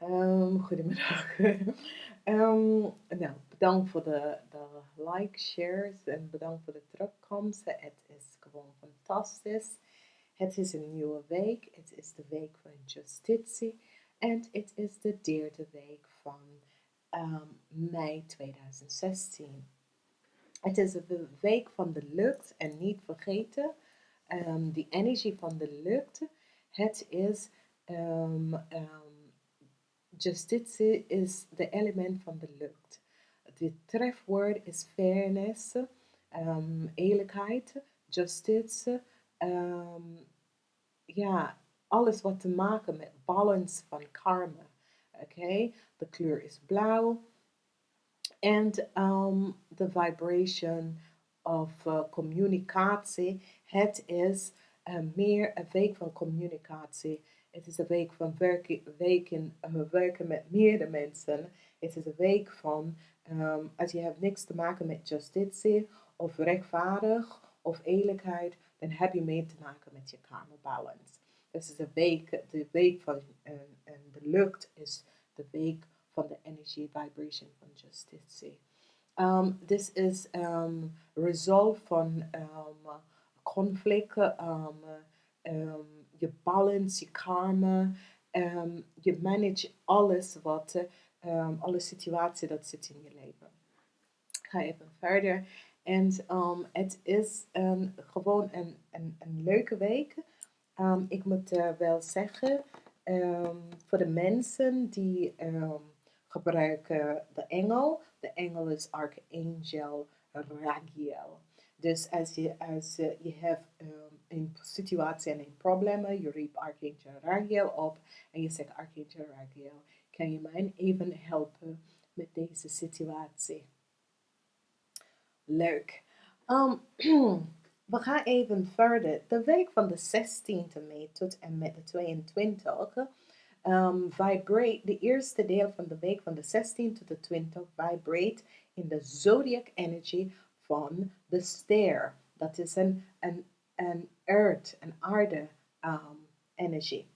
Goedemiddag. Nou, bedankt voor de likes, shares en bedankt voor de terugkomsten. Het is gewoon fantastisch. Het is een nieuwe week. Het is de week van justitie. En het is de derde week van mei 2016. Het is de week van de lucht en niet vergeten, die energie van de lucht. Het is justitie is de element van de lucht. Het trefwoord is fairness, eerlijkheid, justitie. Ja, alles wat te maken met balance van karma. Oké, de kleur is blauw. En de vibration of communicatie. Het is meer een week van communicatie. Het is een week van werken met meerdere mensen. Het is een week van, als je hebt niks te maken met justitie of rechtvaardig of eerlijkheid, dan heb je mee te maken met je karma balance. Dus het is een week, de week van de lucht is de week van de energy vibration van justitie. This is resolve van conflicten, je balance, je karma, je manage alles wat, alle situaties dat zit in je leven. Ik ga even verder. En het is gewoon een leuke week. Ik moet wel zeggen, voor de mensen die gebruiken de engel. De engel is Archangel Ragiel. Dus als je hebt een situatie en een probleem, je roept Archangel Ragiel op en je zegt Archangel Ragiel, kan je mij even helpen met deze situatie? Leuk. We gaan even verder. De week van de 16e mei tot en met de 22e vibrate, de eerste deel van de week van de 16 tot de 20 vibrate in de Zodiac energy van de ster. Dat is een earth, een aarde energy.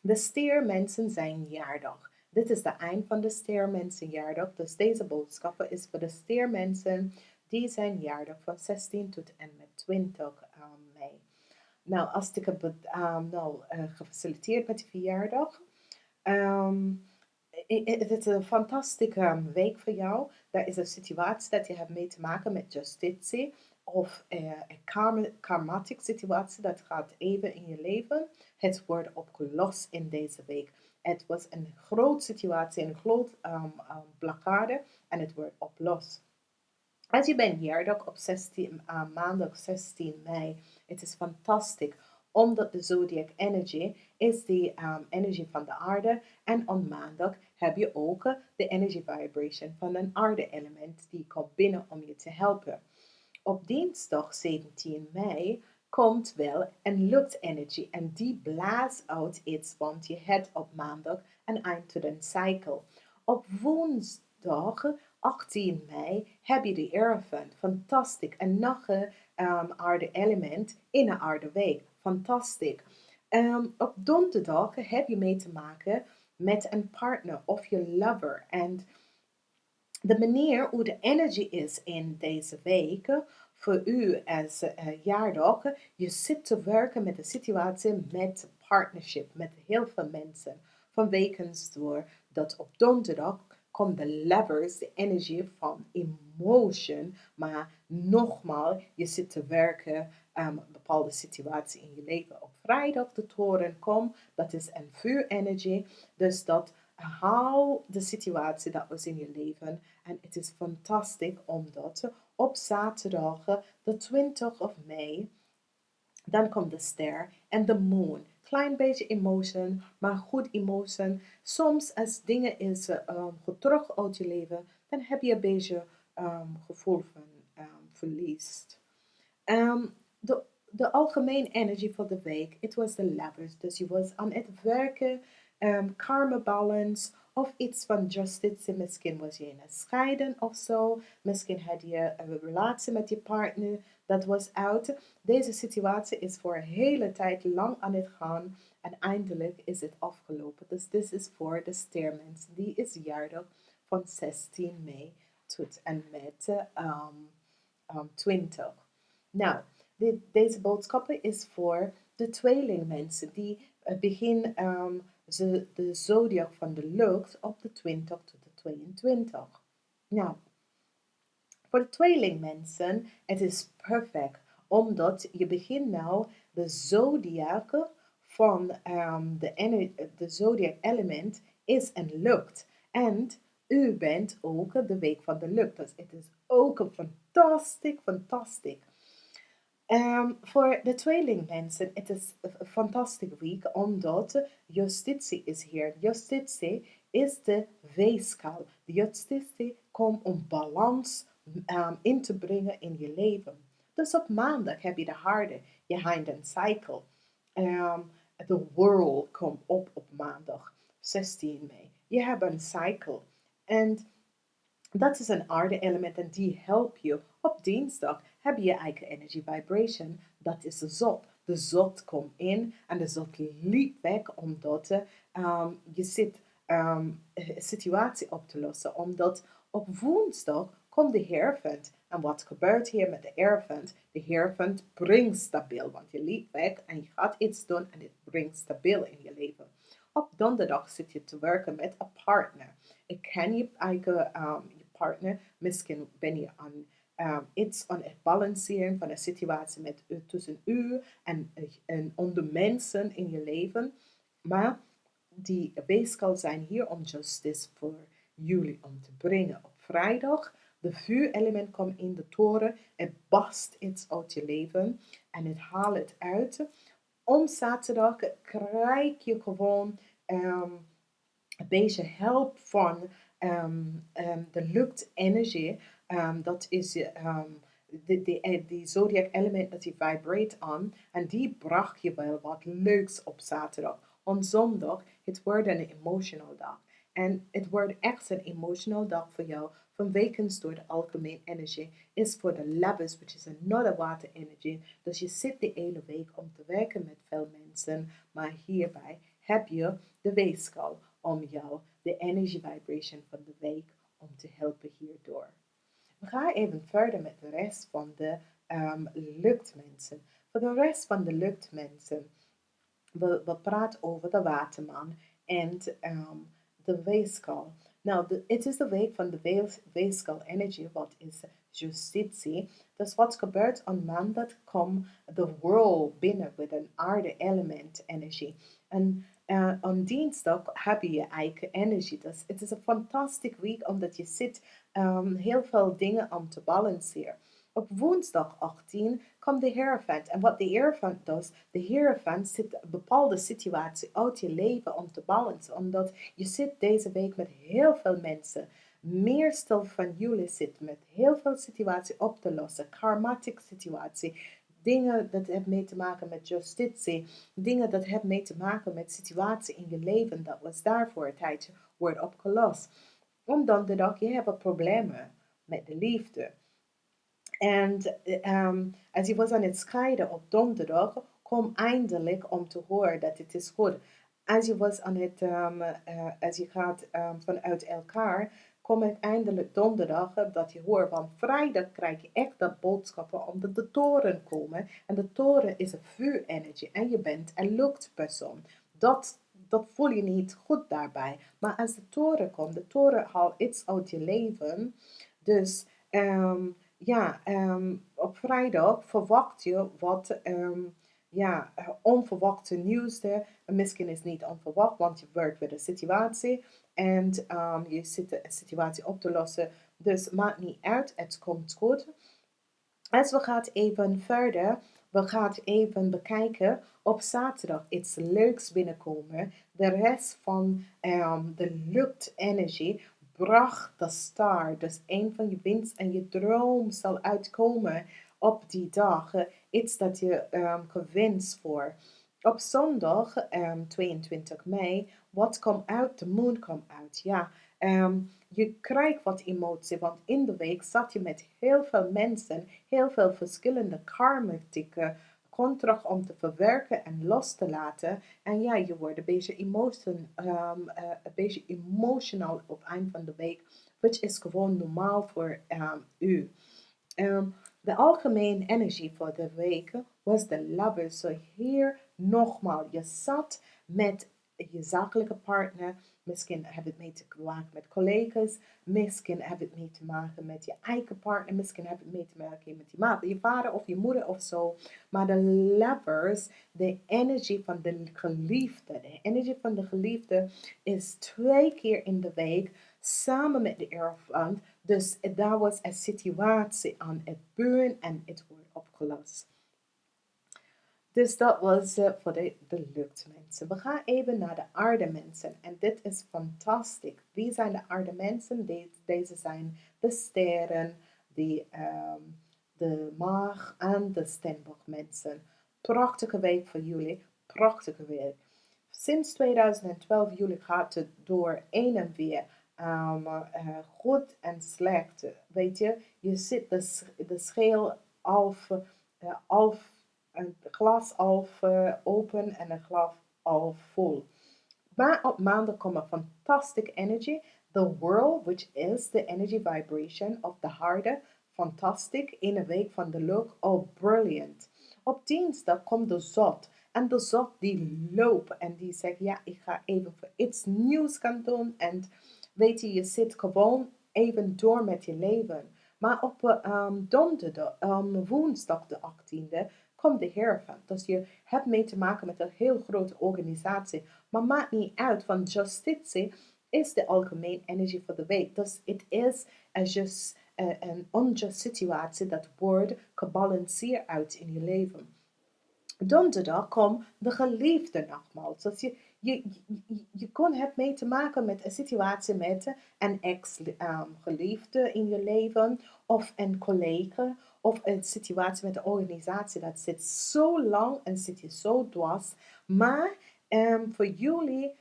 De stermensen zijn jarig. Dit is de eind van de stermensen jarig. Dus deze boodschap is voor de stermensen die zijn jarig van 16 tot en met 20 mei. Nou, als ik heb gefaciliteerd met die verjaardag. Het is een fantastische week voor jou. Er is een situatie dat je hebt mee te maken met justitie of een karmatic situatie dat gaat even in je leven. Het wordt opgelost in deze week. Het was een grote situatie, een groot blokkade en het wordt opgelost. Als je bent jarig op maandag 16 mei, het is fantastisch, omdat de zodiac energy is die energie van de aarde en op maandag heb je ook de energy vibration van een aarde element die komt binnen om je te helpen. Op dinsdag 17 mei komt wel een luchtenergie en die blaast uit iets, want je hebt op maandag een eind to een cycle. Op woensdag 18 mei heb je de Erfant. Fantastisch. En nog een aarde element in een aarde week. Fantastisch. Op donderdag heb je mee te maken met een partner of je lover. En de manier hoe de energie is in deze week voor u als jaardag, je zit te werken met de situatie met partnership, met heel veel mensen. Vanwege door dat op donderdag komt de lovers, de energie van emotion, maar nogmaals, je zit te werken een bepaalde situatie in je leven. Op vrijdag de toren komt, dat is een vuurenergie, dus dat hou de situatie dat was in je leven. En het is fantastisch omdat op zaterdag de 20 of mei, dan komt de ster en de moon. Klein beetje emotion, maar goed emotion. Soms als dingen is terug uit je leven, dan heb je een beetje gevoel van verlies. De algemene energie voor de week, het was de lovers. Dus je was aan het werken, karma balance of iets van justitie. Misschien was je in een scheiden of zo. Misschien had je een relatie met je partner dat was uit. Deze situatie is voor een hele tijd lang aan het gaan. En eindelijk is het afgelopen. Dus dit is voor de stermensen. Die is jarig van 16 mei tot en met 20. Nou, deze boodschappen is voor de tweelingmensen die begin de Zodiac van de Lucht op de 20 tot de 22. Nou, voor de tweelingmensen, het is perfect, omdat je begint nou de Zodiac van de Zodiac element is een lucht. En u bent ook de week van de lucht. Dus het is ook een fantastisch. Voor de tweelingmensen, het is een fantastische week, omdat justitie is hier. Justitie is de weegschaal. De justitie komt om balans in te brengen in je leven. Dus op maandag heb je de harde, je hebt een cycle. De world komt op maandag, 16 mei. Je hebt een cycle. En dat is een aarde-element en die helpt je. Op dinsdag heb je je eigen energy vibration. Dat is de zot. De zot komt in en de zot liep weg omdat je zit een situatie op te lossen. Omdat op woensdag komt de Hierophant. En wat gebeurt hier met de Hierophant? De Hierophant brengt stabiel, want je liep weg en je gaat iets doen en het brengt stabiel in je leven. Op donderdag zit je te werken met een partner. Ik ken je eigen partner. Misschien ben je aan iets aan het balanceren van een situatie tussen u en onder mensen in je leven. Maar die weegschaal zijn hier om justice voor jullie om te brengen. Op vrijdag, de vuurelement komt in de toren. Het bast iets uit je leven en het haalt het uit. Om zaterdag krijg je gewoon een beetje hulp van de luchtenergie. Dat is die zodiac element dat die vibreert aan. En die bracht je wel wat leuks op zaterdag. Op zondag, het wordt een emotional dag. En het wordt echt een emotional dag voor jou. Vanwege door de algemeen energie is voor de labbers, which is another water energy. Dus je zit de hele week om te werken met veel mensen. Maar hierbij heb je de weegschaal om jou de energy vibration van de week om te helpen hierdoor. We gaan even verder met de rest van de luchtmensen. Voor de rest van de luchtmensen, we praten over de Waterman en de weegschaal. Nou, het is de week van de weegschaal energy, wat is justitie. Dus wat gebeurt op maandag, komt de world binnen met een aarde element energie. En op dinsdag heb je je eigen energie. Dus het is een fantastische week, omdat je zit heel veel dingen om te balanceren. Op woensdag 18 komt de Hierophant. En wat de Hierophant doet, de Hierophant zit een bepaalde situatie uit je leven om te balancen. Omdat je zit deze week met heel veel mensen. Meestal van jullie zit met heel veel situaties op te lossen. Karmatic situatie. Dingen dat hebben mee te maken met justitie. Dingen dat hebben mee te maken met situatie in je leven. Dat was daarvoor een tijdje wordt opgelost. Op donderdag, je hebt problemen met de liefde. En als je was aan het scheiden op donderdag, kom eindelijk om te horen dat het is goed. Als je was aan het, als je gaat vanuit elkaar, kom ik eindelijk donderdag dat je hoort van vrijdag krijg je echt dat boodschappen omdat de toren komen. En de toren is een vuurenergie en je bent een luchtpersoon. Dat voel je niet goed daarbij. Maar als de toren haalt iets uit je leven. Dus op vrijdag verwacht je wat onverwachte nieuws. Misschien is het niet onverwacht, want je werkt met een situatie en je zit een situatie op te lossen. Dus maakt niet uit, het komt goed. Als we gaan even verder, we gaan even bekijken op zaterdag iets leuks binnenkomen. De rest van de luchtenergie bracht de star. Dus een van je winst en je droom zal uitkomen op die dag. Iets dat je gewenst voor. Op zondag, 22 mei, wat komt uit? De moon komt uit, ja. Je krijgt wat emotie, want in de week zat je met heel veel mensen, heel veel verschillende karmatische komt terug om te verwerken en los te laten. En ja, je wordt een beetje emotional op het eind van de week. Which is gewoon normaal voor u. De algemene energie voor de week was de Lovers. So hier nogmaals, je zat met je zakelijke partner. Misschien heb het mee te maken met collega's. Misschien heb het mee te maken met je eigen partner. Misschien heb het mee te maken met je vader of je moeder of zo. Maar de Lovers, de energie van de geliefde is 2 keer in de week samen met de Hierophant. Dus daar was een situatie aan het buren en het wordt opgelost. Dus dat was voor de luchtmensen. We gaan even naar de aardemensen. En dit is fantastisch. Wie zijn de aardemensen? Deze zijn de sterren, de Maagd en de Steenbok mensen. Prachtige week voor jullie. Prachtige week. Sinds 2012 jullie gaat het door een en weer. Goed en slecht. Weet je, je zit de scheel een glas half open en een glas half vol. Maar op maandag komt fantastic energy. The world, which is the energy vibration of the harde. Fantastic. In een week van de lucht. Oh, brilliant. Op dinsdag komt de zot. En de zot die loopt en die zegt, ja, ik ga even voor iets nieuws gaan doen. En weet je zit gewoon even door met je leven. Maar op donderdag, woensdag de 18e, komt de Hierophant. Dus je hebt mee te maken met een heel grote organisatie. Maar maakt niet uit, van justitie is de algemene energie voor de week. Dus het is een onjust situatie dat wordt gebalanceerd uit in je leven. Donderdag komt de geliefde nogmaals. Dus je kon hebben mee te maken met een situatie met een ex-geliefde in je leven, of een collega, of een situatie met een organisatie dat zit zo lang en zit je zo dwars. Maar voor jullie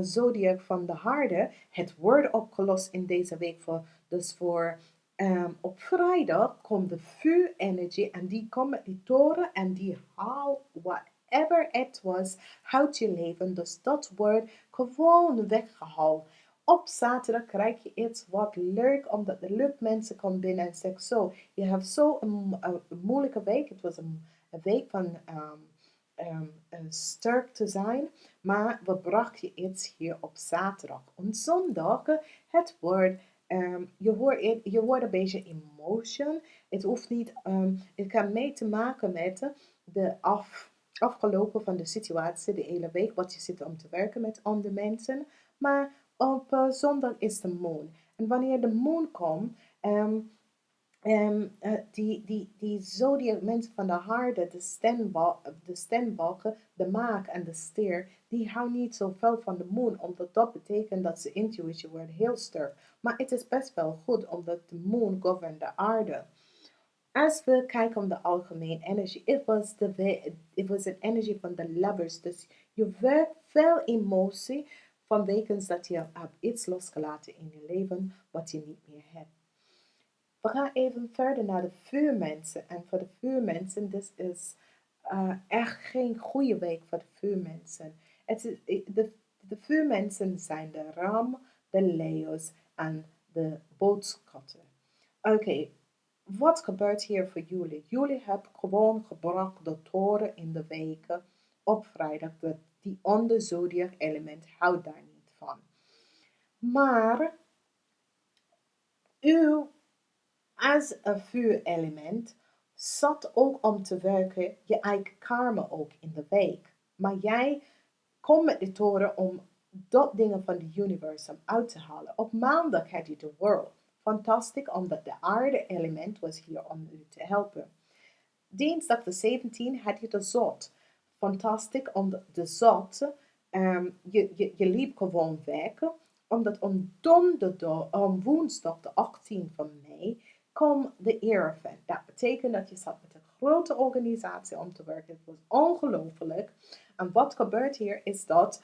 Zodiac van de harde, het wordt opgelost in deze week. Dus op vrijdag komt de vuurenergie en die komt met die toren en die haalt whatever it was uit je leven. Dus dat wordt gewoon weggehaald. Op zaterdag krijg je iets wat leuk, omdat de luchtmensen komen binnen en zeggen zo, je hebt zo een moeilijke week. Het was een week van sterk te zijn, maar we brachten je iets hier op zaterdag. Op zondag, het wordt je wordt een beetje emotion. Het hoeft niet, het kan mee te maken met de afgelopen van de situatie, de hele week, wat je zit om te werken met andere mensen. Maar op zondag is de moon. En wanneer de moon komt, die zodiac mensen van de harde, de steenbokken, de maag en de stier, die houden niet zo veel van de moon, omdat dat betekent dat ze intuïtie wordt heel sterk. Maar het is best wel goed, omdat de moon govern de aarde. Als we kijken op de algemene energie, het was een energie van de lovers. Dus je werkt veel emotie vanwege dat je hebt iets losgelaten in je leven wat je niet meer hebt. We gaan even verder naar de vuurmensen. En voor de vuurmensen, dit is echt geen goede week voor de vuurmensen. De vuurmensen zijn de ram, de leeuws en de boogschutter. Oké, wat gebeurt hier voor jullie? Jullie hebben gewoon gebracht de toren in de weken op vrijdag. Die onder zodiac element houdt daar niet van. Maar u als een vuurelement zat ook om te werken je eigen karma ook in de week. Maar jij komt met de toren om dat dingen van de universum uit te halen. Op maandag had je de world. Fantastisch, omdat de aarde element was hier om u te helpen. Dinsdag de 17 had je de zot. Fantastisch, omdat de zot, je liep gewoon weg. Omdat om woensdag de 18 van mei komt de Hierophant. Dat betekent dat je zat met een grote organisatie om te werken. Het was ongelooflijk. En wat gebeurt hier is dat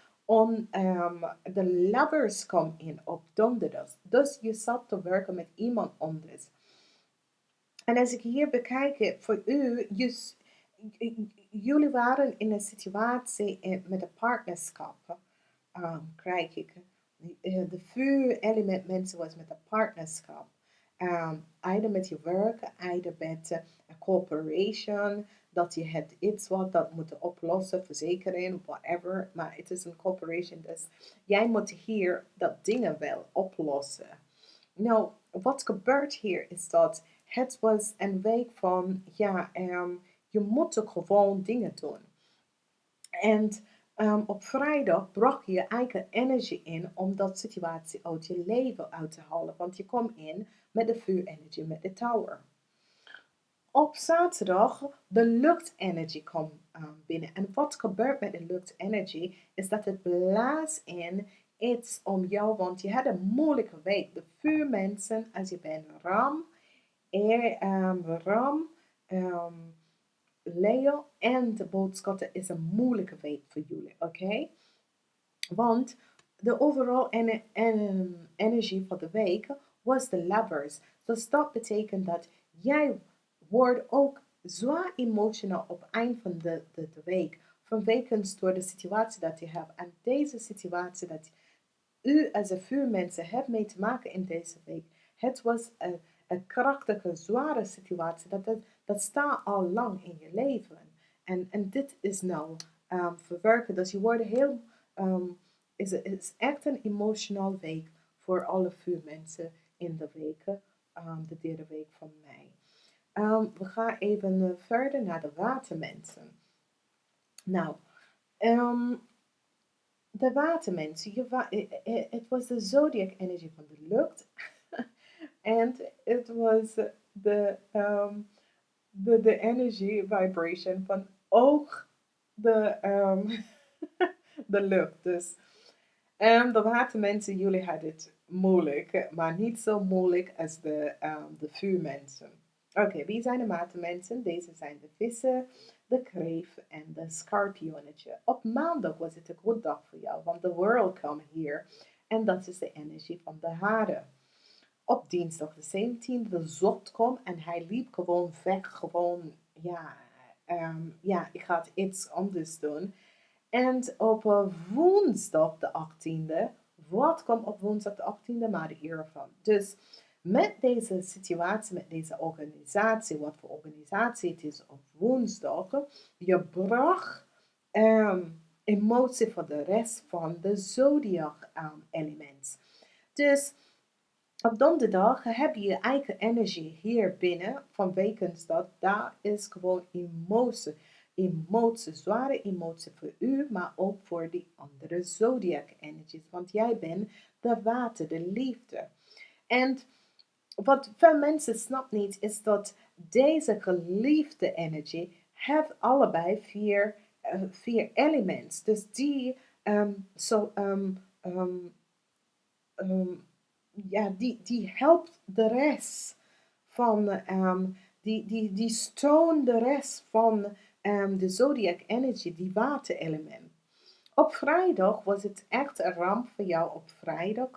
de lovers komen in op donderdag. Dus je zat te werken met iemand anders. En als ik hier bekijk, voor u, jullie waren in een situatie met een partnerschap, krijg ik. De vuur-element mensen was met een partnerschap. Either met je werk, either met een corporation, dat je het iets wat dat moet oplossen, verzekering, whatever. Maar het is een corporation, dus jij moet hier dat dingen wel oplossen. Nou, wat gebeurt hier is dat het was een week van, ja, je moet ook gewoon dingen doen. En op vrijdag bracht je je eigen energie in om dat situatie uit je leven uit te halen. Want je komt in met de vuurenergie, met de tower. Op zaterdag, de luchtenergie komt binnen. En wat gebeurt met de luchtenergie, is dat het blaast in iets om jou, want je had een moeilijke week. De vuurmensen, als je bent ram, Leeuw en de Boogschutter is een moeilijke week voor jullie, oké? Want de overal energie van de week was de lovers. Dus dat betekent dat jij wordt ook zwaar emotional op het eind van de week. Vanwege door de situatie dat je hebt. En deze situatie dat u als een vuurmensen hebt mee te maken in deze week. Het was een krachtige, zware situatie. Dat staat al lang in je leven. En dit is nou verwerken. Dus je wordt heel... is echt een emotional week voor alle vuurmensen in de weken. De derde week van mei. We gaan even verder naar de watermensen. Nou, de watermensen, het was de Zodiac energie van de lucht. En het was de energy vibration van ook de lucht. Dus de watermensen, jullie hadden het moeilijk, maar niet zo moeilijk als de vuurmensen. Oké, wie zijn de watermensen? Deze zijn de vissen, de kreeft en de schorpioenetje. Op maandag was het een goed dag voor jou, want de world kwam hier. En dat is de energie van de Aarde. Op dinsdag de 17e, de zot kwam en hij liep gewoon weg. Gewoon, ja, ik ga iets anders doen. En op woensdag de 18e, wat kwam op woensdag de 18e? Maar de eer van. Dus met deze situatie, met deze organisatie, wat voor organisatie het is op woensdag, je bracht emotie voor de rest van de Zodiac element. Dus op donderdag heb je je eigen energie hier binnen, vanwege dat daar is gewoon emotie, zware emotie voor u, maar ook voor die andere zodiac energies, want jij bent de water, de liefde. En wat veel mensen snappen niet, is dat deze geliefde energie heeft allebei vier elements. Dus die die helpt de rest van, die steunt de rest van de zodiac energy, die waterelement. Op vrijdag was het echt een ramp voor jou op vrijdag.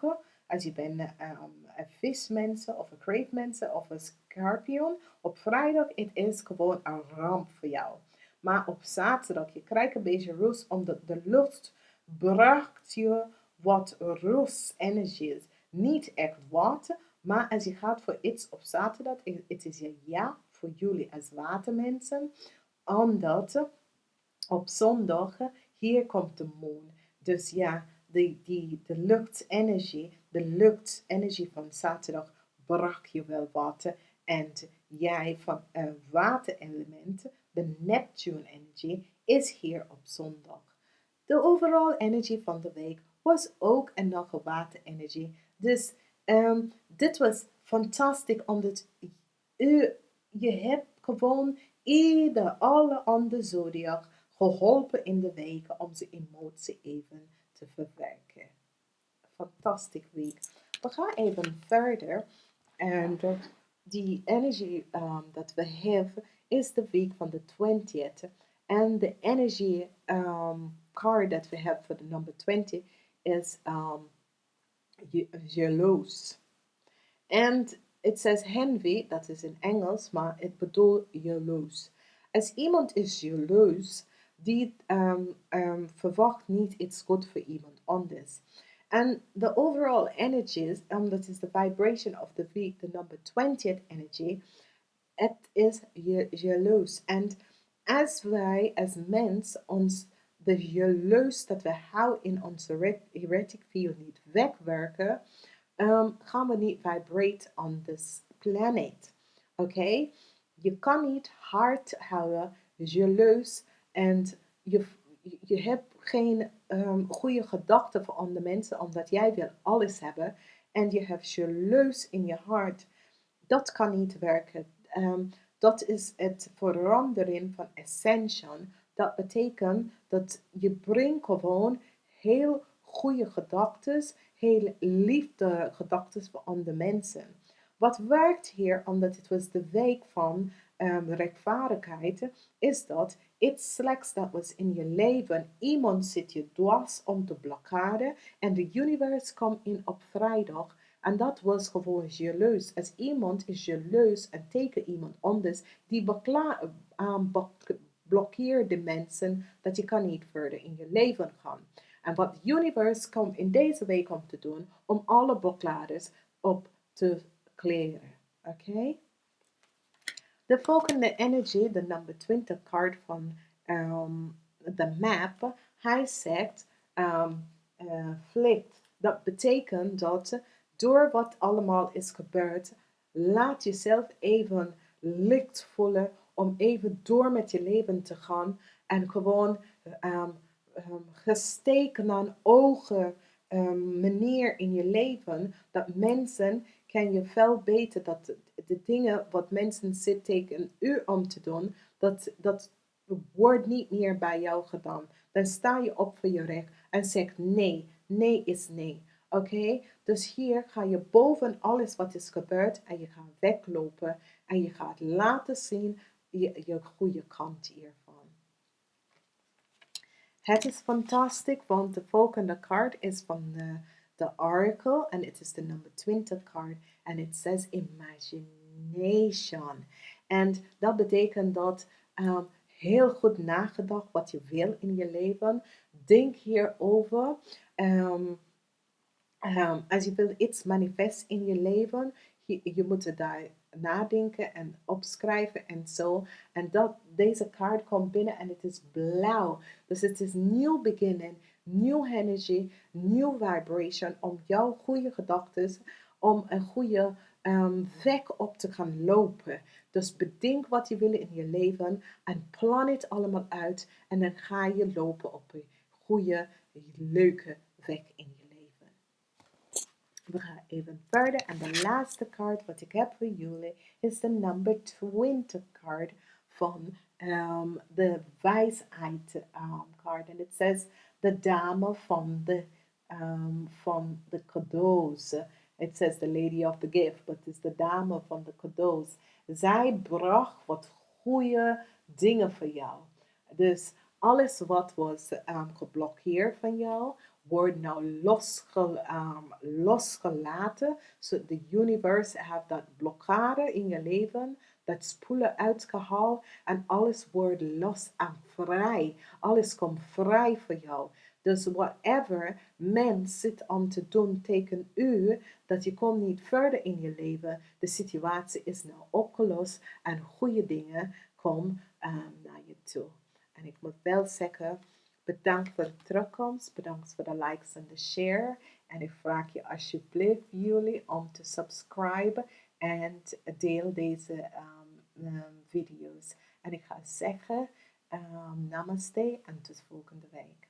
Als je bent een vismensen of een kreeftmensen of een schorpioen. Op vrijdag het is gewoon een ramp voor jou. Maar op zaterdag je krijgt een beetje rust, omdat de lucht bracht je wat rust energie is. Niet echt water, maar als je gaat voor iets op zaterdag, het is ja voor jullie als watermensen, omdat op zondag hier komt de maan. Dus ja, de luchtenergie van zaterdag bracht je wel water. En jij van een waterelement, de Neptune energie, is hier op zondag. De overall energie van de week was ook een nog een waterenergie. Dus dit was fantastisch, omdat je hebt gewoon alle andere zodiac geholpen in de weken om zijn emotie even te verwerken. Fantastisch week. We gaan even verder. En die energie dat we hebben is de week van de 20th. En de energie card dat we hebben voor de number 20 is jaloers. En it says envy, dat is in Engels, maar het bedoelt jaloers. Als iemand is jaloers, die verwacht niet iets goed voor iemand anders. And the overall energies, that is the vibration of the week, the number 20th energy, het is jaloers. En als wij als mens ons de jaloers dat we houden in onze heretic field niet wegwerken, gaan we niet vibrate on this planet. Oké? Je kan niet hard houden, jaloers, en je hebt geen goede gedachten voor andere mensen, omdat jij wil alles hebben en je hebt jaloers in je hart. Dat kan niet werken. Dat is het veranderen van ascension. Dat betekent dat je brengt gewoon heel goede gedachten, heel liefde gedachten voor andere mensen. Wat werkt hier, omdat het was de week van rechtvaardigheid, is dat iets slechts dat was in je leven, iemand zit je dwars om te blokkeren en de universe komt in op vrijdag. En dat was gewoon jaloers. Als iemand is jaloers en tegen iemand anders, die blokkeert de mensen dat je kan niet verder in je leven gaan. En wat de universe komt in deze week om te doen, om alle blokkades op te kleren. Oké? De volgende energy, de number 20 card van de map, hij zegt flikt. Dat betekent dat door wat allemaal is gebeurd, laat jezelf even licht voelen om even door met je leven te gaan en gewoon gesteken aan ogen manier in je leven, dat mensen kan je veel beter, dat de dingen wat mensen zitten tegen u om te doen, dat wordt niet meer bij jou gedaan. Dan sta je op voor je recht en zeg nee. Nee is nee. Oké? Dus hier ga je boven alles wat is gebeurd en je gaat weglopen en je gaat laten zien je goede kant hiervan. Het is fantastisch, want de volgende kaart is van de Oracle en het is de number 20 kaart en het says imagination. En dat betekent dat heel goed nagedacht wat je wil in je leven. Denk hierover. Als je wil iets manifest in je leven, je moet daar nadenken en opschrijven en zo. En deze kaart komt binnen en het is blauw. Dus het is nieuw beginnen, nieuw energy, nieuw vibration om jouw goede gedachten, om een goede weg op te gaan lopen. Dus bedenk wat je wil in je leven en plan het allemaal uit. En dan ga je lopen op een goede, leuke weg in je leven. We gaan even verder en de laatste kaart wat ik heb voor jullie is de number 20 kaart van de wijsheid kaart. En het says de dame van de cadeaus. Het says the lady of the gift, but het is de dame van de cadeaus. Zij bracht wat goede dingen voor jou. Dus alles wat was geblokkeerd van jou, wordt nou losgelaten. So the universe heeft dat blokkade in je leven, dat spoelen uitgehaald en alles wordt los en vrij. Alles komt vrij voor jou. Dus whatever mens zit om te doen tegen u, dat je komt niet verder in je leven. De situatie is nou opgelost en goede dingen komen naar je toe. En ik moet wel zeggen, bedankt voor de terugkomst, bedankt voor de likes en de share. En ik vraag je alsjeblieft jullie om te subscriben en deel deze video's. En ik ga zeggen, namaste en tot volgende week.